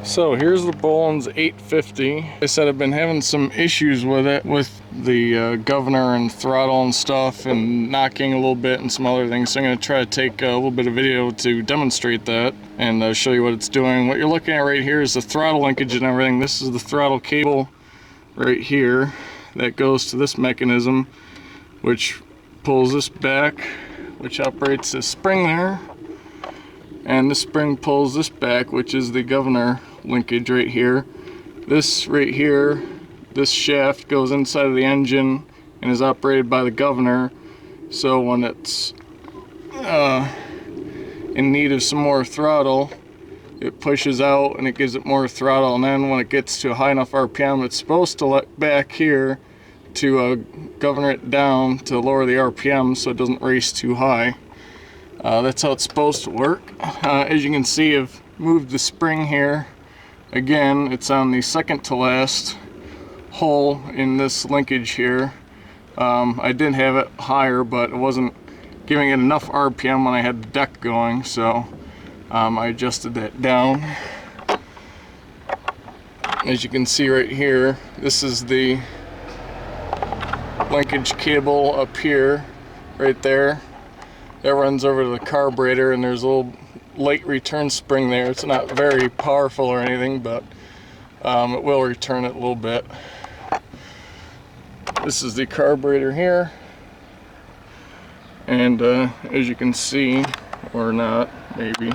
So here's the Bolens 850. I said I've been having some issues with it, with the governor and throttle and stuff, and knocking a little bit and some other things. So I'm going to try to take a little bit of video to demonstrate that and show you what it's doing. What you're looking at right here is the throttle linkage and everything. This is the throttle cable right here that goes to this mechanism, which pulls this back, which operates this spring there. And this spring pulls this back, which is the governor linkage right here. This right here, this shaft goes inside of the engine and is operated by the governor. So when it's in need of some more throttle, it pushes out and it gives it more throttle. And then when it gets to a high enough RPM, it's supposed to let back here to govern it down to lower the RPM so it doesn't race too high. That's how it's supposed to work. As you can see, I've moved the spring here. Again, it's on the second to last hole in this linkage here. I did have it higher, but it wasn't giving it enough RPM when I had the deck going, so I adjusted that down. As you can see right here, this is the linkage cable up here, right there. That runs over to the carburetor, and there's a little light return spring there. It's not very powerful or anything, but it will return it a little bit. This is the carburetor here, and as you can see, or not, maybe,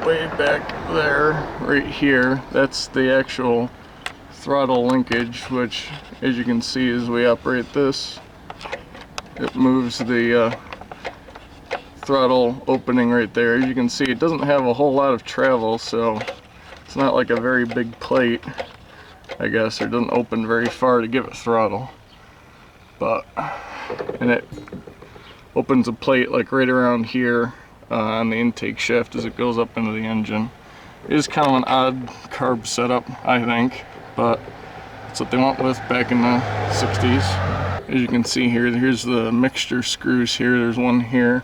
way back there, right here, that's the actual throttle linkage, which, as you can see, as we operate this, it moves the throttle opening right there. As you can see, it doesn't have a whole lot of travel, so it's not like a very big plate, I guess. It doesn't open very far to give it throttle, and it opens a plate like right around here on the intake shaft as it goes up into the engine. It is kind of an odd carb setup, I think, but that's what they went with back in the 60s. As you can see here, here's the mixture screws here. There's one here,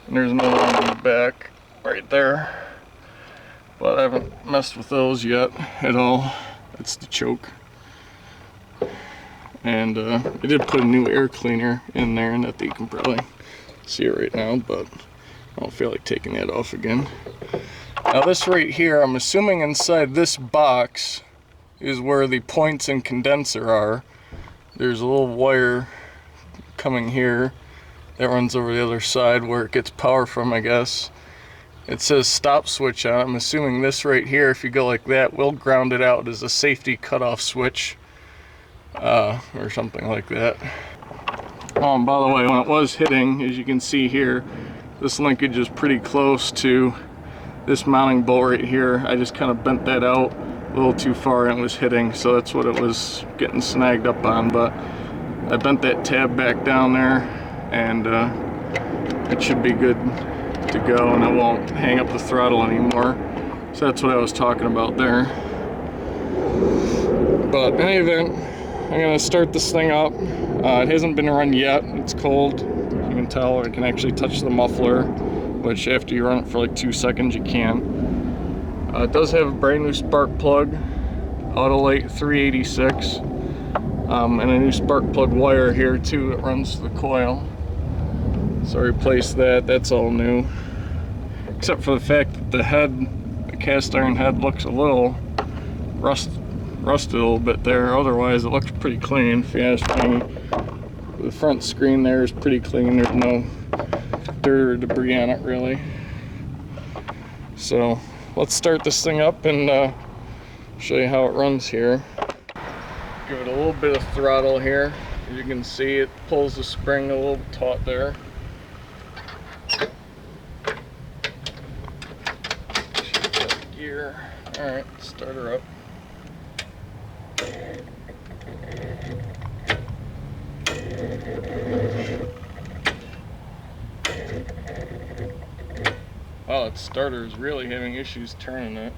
and there's another one in the back right there. But I haven't messed with those yet at all. That's the choke. And I did put a new air cleaner in there, and that you can probably see it right now, but I don't feel like taking that off again. Now this right here, I'm assuming inside this box is where the points and condenser are. There's a little wire coming here that runs over the other side where it gets power from, I guess. It says stop switch on it. I'm assuming this right here, if you go like that, will ground it out as a safety cutoff switch or something like that. Oh, and by the way, when it was hitting, as you can see here, this linkage is pretty close to this mounting bolt right here. I just kind of bent that out a little too far and it was hitting, so that's what it was getting snagged up on. But I bent that tab back down there, and it should be good to go, and it won't hang up the throttle anymore. So that's what I was talking about there. But in any event, I'm gonna start this thing up. It hasn't been run yet. It's cold. You can tell I can actually touch the muffler, which after you run it for like 2 seconds you can. It does have a brand new spark plug, Autolite 386, and a new spark plug wire here too that runs to the coil. So I replaced that. That's all new, except for the fact that the head, the cast iron head, looks a little rusted a little bit there. Otherwise it looks pretty clean, if you ask me. The front screen there is pretty clean. There's no dirt or debris on it really. So let's start this thing up and show you how it runs here. Give it a little bit of throttle here. As you can see, it pulls the spring a little taut there. Shift that gear. Alright, start her up. Wow, that starter is really having issues turning it.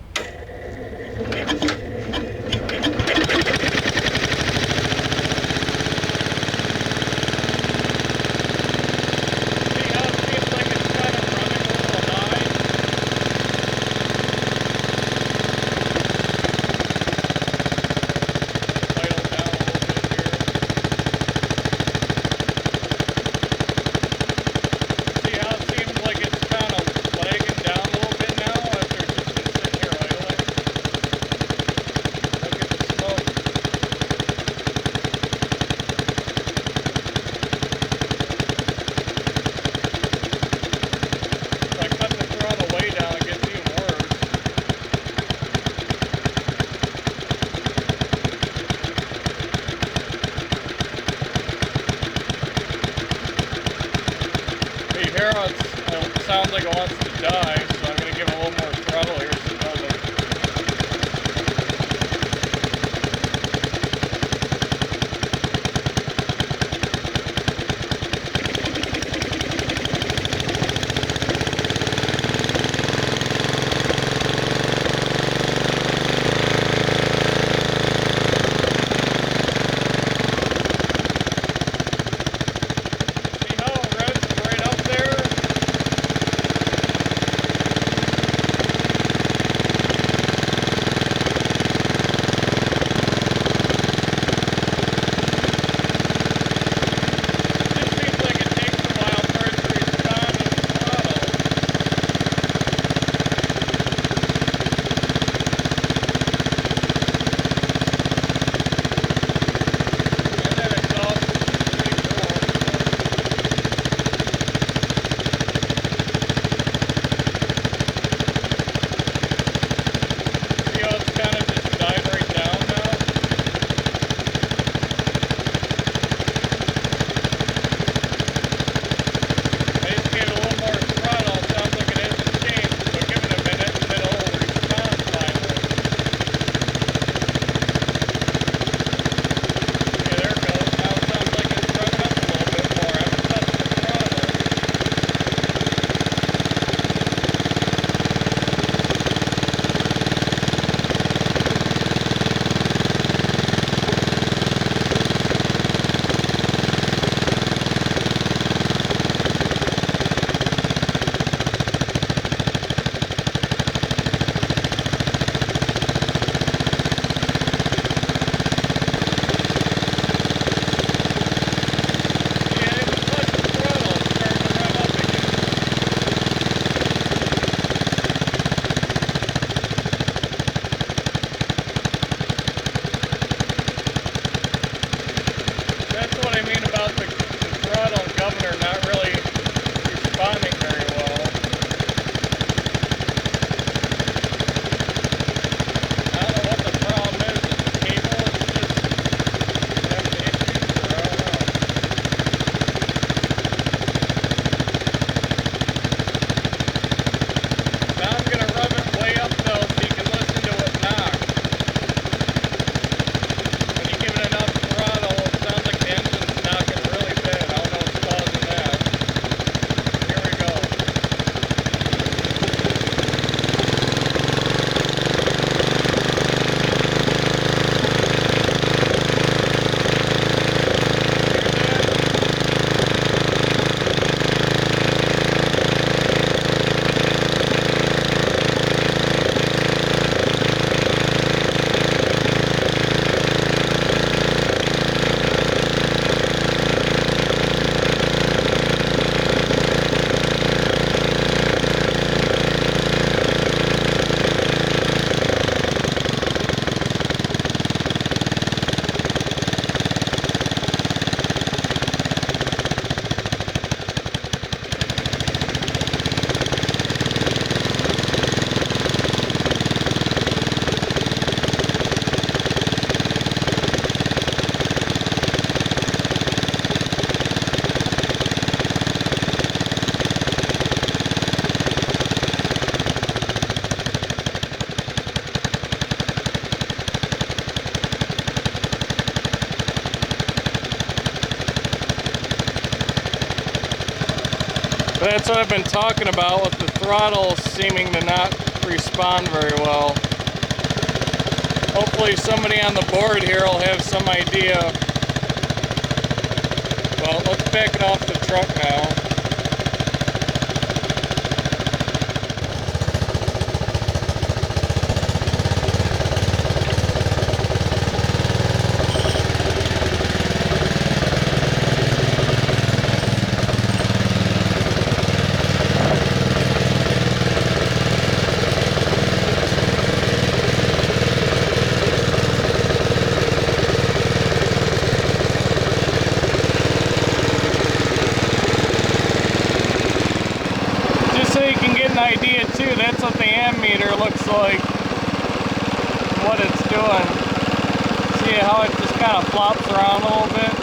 arrow, it sounds like it wants to die, so I'm going to give it a little more throttle here so it doesn't. But that's what I've been talking about with the throttle seeming to not respond very well. Hopefully somebody on the board here will have some idea. Well, let's back it off the truck now. Idea too, that's what the ammeter looks like, what it's doing. See how it just kind of flops around a little bit?